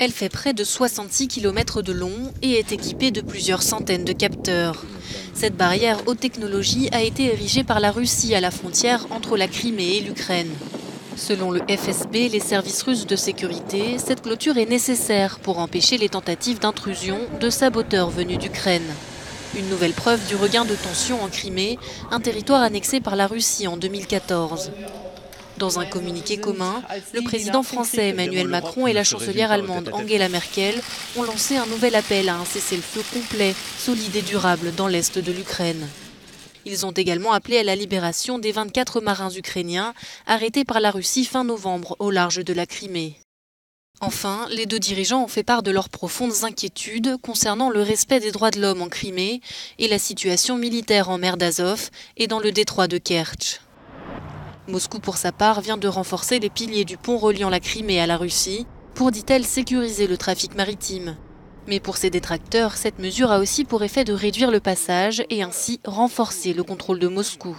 Elle fait près de 66 km de long et est équipée de plusieurs centaines de capteurs. Cette barrière haute technologie a été érigée par la Russie à la frontière entre la Crimée et l'Ukraine. Selon le FSB, les services russes de sécurité, cette clôture est nécessaire pour empêcher les tentatives d'intrusion de saboteurs venus d'Ukraine. Une nouvelle preuve du regain de tension en Crimée, un territoire annexé par la Russie en 2014. Dans un communiqué commun, le président français Emmanuel Macron et la chancelière allemande Angela Merkel ont lancé un nouvel appel à un cessez-le-feu complet, solide et durable dans l'est de l'Ukraine. Ils ont également appelé à la libération des 24 marins ukrainiens arrêtés par la Russie fin novembre au large de la Crimée. Enfin, les deux dirigeants ont fait part de leurs profondes inquiétudes concernant le respect des droits de l'homme en Crimée et la situation militaire en mer d'Azov et dans le détroit de Kertch. Moscou, pour sa part, vient de renforcer les piliers du pont reliant la Crimée à la Russie pour, dit-elle, sécuriser le trafic maritime. Mais pour ses détracteurs, cette mesure a aussi pour effet de réduire le passage et ainsi renforcer le contrôle de Moscou.